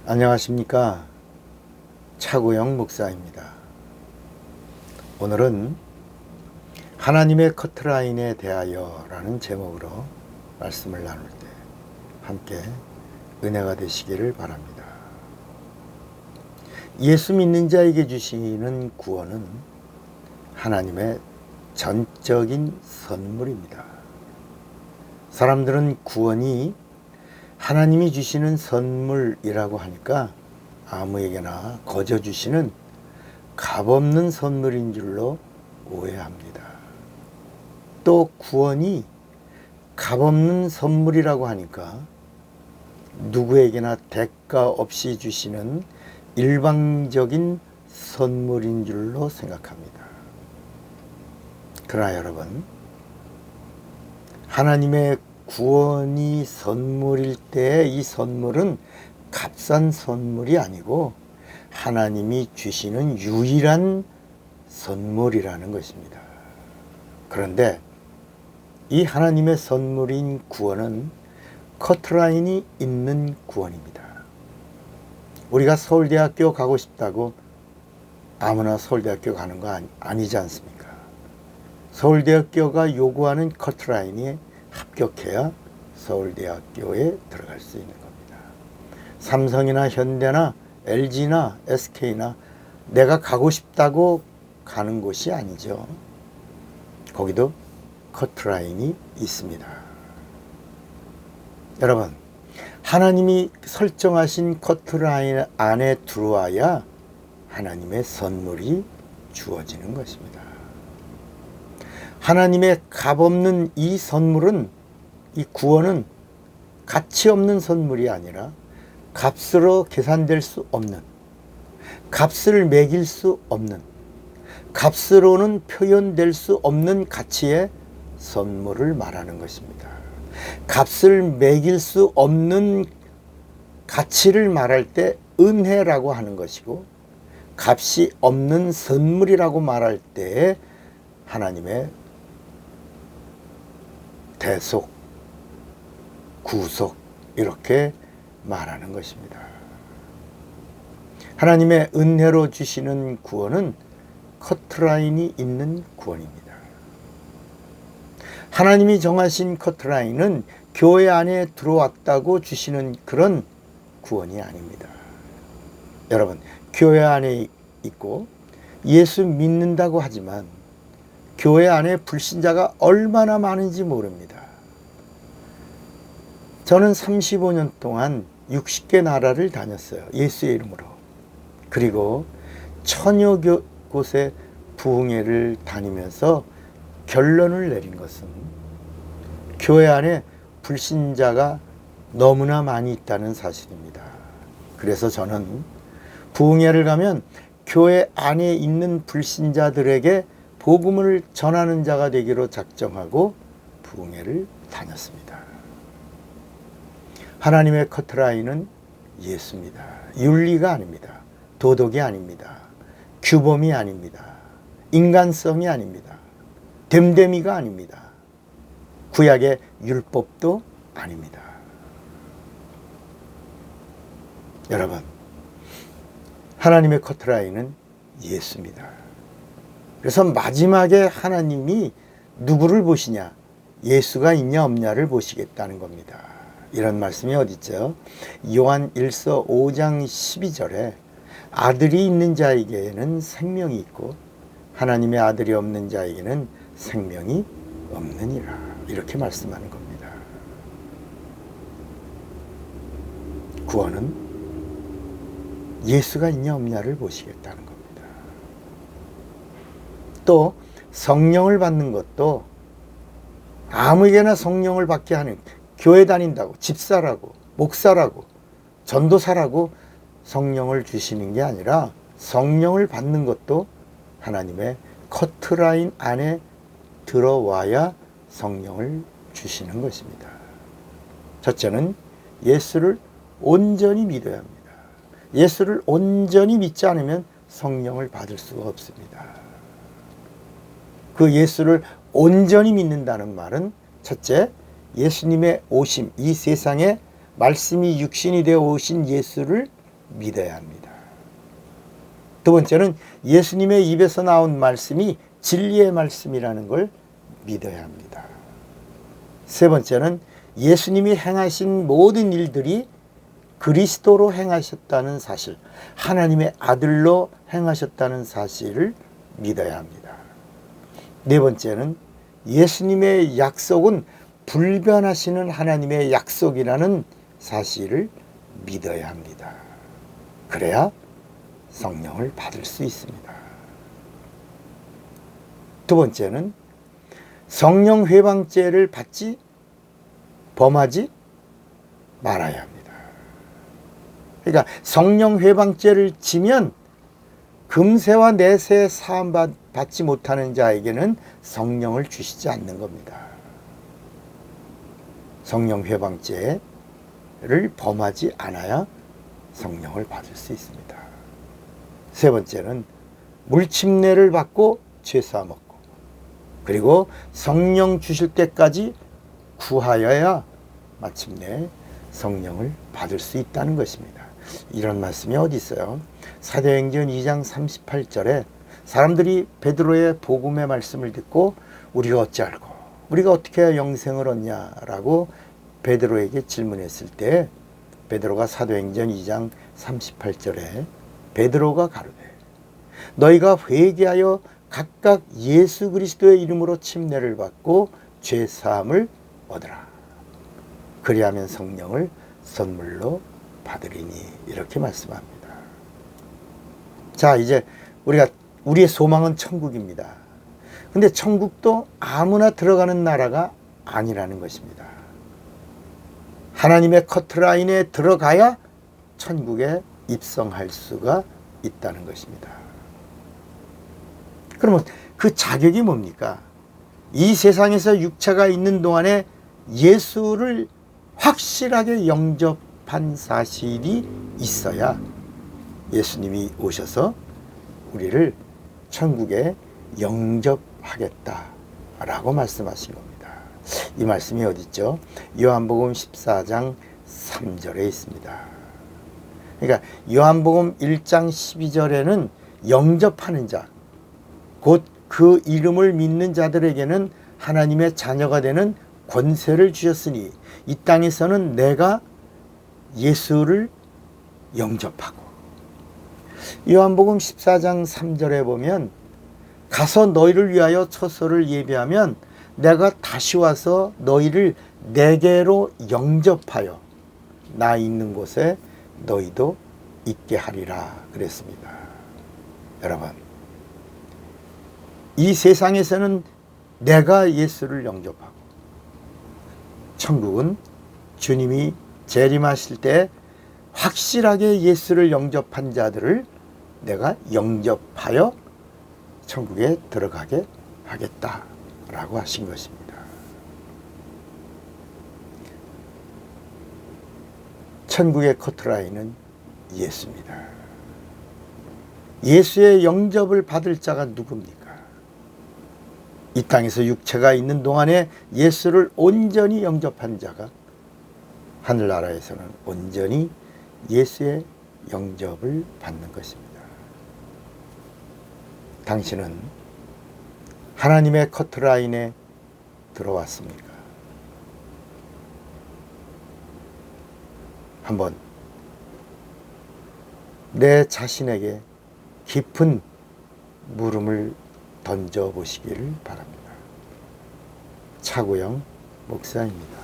안녕하십니까. 차구영 목사입니다. 오늘은 하나님의 커트라인에 대하여 라는 제목으로 말씀을 나눌 때 함께 은혜가 되시기를 바랍니다. 예수 믿는 자에게 주시는 구원은 하나님의 전적인 선물입니다. 사람들은 구원이 하나님이 주시는 선물이라고 하니까 아무에게나 거저 주시는 값없는 선물인 줄로 오해합니다. 또 구원이 값없는 선물이라고 하니까 누구에게나 대가 없이 주시는 일방적인 선물인 줄로 생각합니다. 그러나 여러분, 하나님의 구원이 선물일 때 이 선물은 값싼 선물이 아니고 하나님이 주시는 유일한 선물이라는 것입니다. 그런데 이 하나님의 선물인 구원은 커트라인이 있는 구원입니다. 우리가 서울대학교 가고 싶다고 아무나 서울대학교 가는 거 아니지 않습니까? 서울대학교가 요구하는 커트라인이 합격해야 서울대학교에 들어갈 수 있는 겁니다. 삼성이나 현대나 LG나 SK나 내가 가고 싶다고 가는 곳이 아니죠. 거기도 커트라인이 있습니다. 여러분, 하나님이 설정하신 커트라인 안에 들어와야 하나님의 선물이 주어지는 것입니다. 하나님의 값없는 이 선물은, 이 구원은 가치 없는 선물이 아니라 값으로 계산될 수 없는, 값을 매길 수 없는, 값으로는 표현될 수 없는 가치의 선물을 말하는 것입니다. 값을 매길 수 없는 가치를 말할 때 은혜라고 하는 것이고, 값이 없는 선물이라고 말할 때 하나님의 대속, 구속 이렇게 말하는 것입니다. 하나님의 은혜로 주시는 구원은 커트라인이 있는 구원입니다. 하나님이 정하신 커트라인은 교회 안에 들어왔다고 주시는 그런 구원이 아닙니다. 여러분, 교회 안에 있고 예수 믿는다고 하지만 교회 안에 불신자가 얼마나 많은지 모릅니다. 저는 35년 동안 60개 나라를 다녔어요. 예수의 이름으로. 그리고 천여 곳의 부흥회를 다니면서 결론을 내린 것은 교회 안에 불신자가 너무나 많이 있다는 사실입니다. 그래서 저는 부흥회를 가면 교회 안에 있는 불신자들에게 복음을 전하는 자가 되기로 작정하고 부흥회를 다녔습니다. 하나님의 커트라인은 예수입니다. 윤리가 아닙니다. 도덕이 아닙니다. 규범이 아닙니다. 인간성이 아닙니다. 됨됨이가 아닙니다. 구약의 율법도 아닙니다. 여러분, 하나님의 커트라인은 예수입니다. 그래서 마지막에 하나님이 누구를 보시냐? 예수가 있냐 없냐를 보시겠다는 겁니다. 이런 말씀이 어디 있죠? 요한 1서 5장 12절에 아들이 있는 자에게는 생명이 있고 하나님의 아들이 없는 자에게는 생명이 없느니라. 이렇게 말씀하는 겁니다. 구원은 예수가 있냐 없냐를 보시겠다는 겁니다. 또 성령을 받는 것도 아무에게나 성령을 받게 하는, 교회 다닌다고, 집사라고, 목사라고, 전도사라고 성령을 주시는 게 아니라 성령을 받는 것도 하나님의 커트라인 안에 들어와야 성령을 주시는 것입니다. 첫째는 예수를 온전히 믿어야 합니다. 예수를 온전히 믿지 않으면 성령을 받을 수가 없습니다. 그 예수를 온전히 믿는다는 말은 첫째, 예수님의 오심, 이 세상에 말씀이 육신이 되어 오신 예수를 믿어야 합니다. 두 번째는 예수님의 입에서 나온 말씀이 진리의 말씀이라는 걸 믿어야 합니다. 세 번째는 예수님이 행하신 모든 일들이 그리스도로 행하셨다는 사실, 하나님의 아들로 행하셨다는 사실을 믿어야 합니다. 네 번째는 예수님의 약속은 불변하시는 하나님의 약속이라는 사실을 믿어야 합니다. 그래야 성령을 받을 수 있습니다. 두 번째는 성령 회방죄를 범하지 말아야 합니다. 그러니까 성령 회방죄를 지면 금세와 내세 사함 받지 못하는 자에게는 성령을 주시지 않는 겁니다. 성령 회방죄를 범하지 않아야 성령을 받을 수 있습니다. 세 번째는 물침례를 받고 죄사 먹고, 그리고 성령 주실 때까지 구하여야 마침내 성령을 받을 수 있다는 것입니다. 이런 말씀이 어디 있어요? 사도행전 2장 38절에 사람들이 베드로의 복음의 말씀을 듣고 우리가 어찌 알고 우리가 어떻게 해야 영생을 얻냐라고 베드로에게 질문했을 때 베드로가 사도행전 2장 38절에 베드로가 가로되 너희가 회개하여 각각 예수 그리스도의 이름으로 침례를 받고 죄 사함을 얻으라. 그리하면 성령을 선물로 받으리니, 이렇게 말씀합니다. 자, 이제 우리의 소망은 천국입니다. 근데 천국도 아무나 들어가는 나라가 아니라는 것입니다. 하나님의 커트라인에 들어가야 천국에 입성할 수가 있다는 것입니다. 그러면 그 자격이 뭡니까? 이 세상에서 육체가 있는 동안에 예수를 확실하게 영접한 사실이 있어야 예수님이 오셔서 우리를 천국에 영접하겠다라고 말씀하신 겁니다. 이 말씀이 어디 있죠? 요한복음 14장 3절에 있습니다. 그러니까 요한복음 1장 12절에는 영접하는 자, 곧 그 이름을 믿는 자들에게는 하나님의 자녀가 되는 권세를 주셨으니 이 땅에서는 내가 예수를 영접하고, 요한복음 14장 3절에 보면 가서 너희를 위하여 처소를 예비하면 내가 다시 와서 너희를 내게로 영접하여 나 있는 곳에 너희도 있게 하리라 그랬습니다. 여러분, 이 세상에서는 내가 예수를 영접하고, 천국은 주님이 재림하실 때 확실하게 예수를 영접한 자들을 내가 영접하여 천국에 들어가게 하겠다라고 하신 것입니다. 천국의 커트라인은 예수입니다. 예수의 영접을 받을 자가 누굽니까? 이 땅에서 육체가 있는 동안에 예수를 온전히 영접한 자가 하늘나라에서는 온전히 예수의 영접을 받는 것입니다. 당신은 하나님의 커트라인에 들어왔습니까? 한번 내 자신에게 깊은 물음을 던져보시기를 바랍니다. 차구영 목사입니다.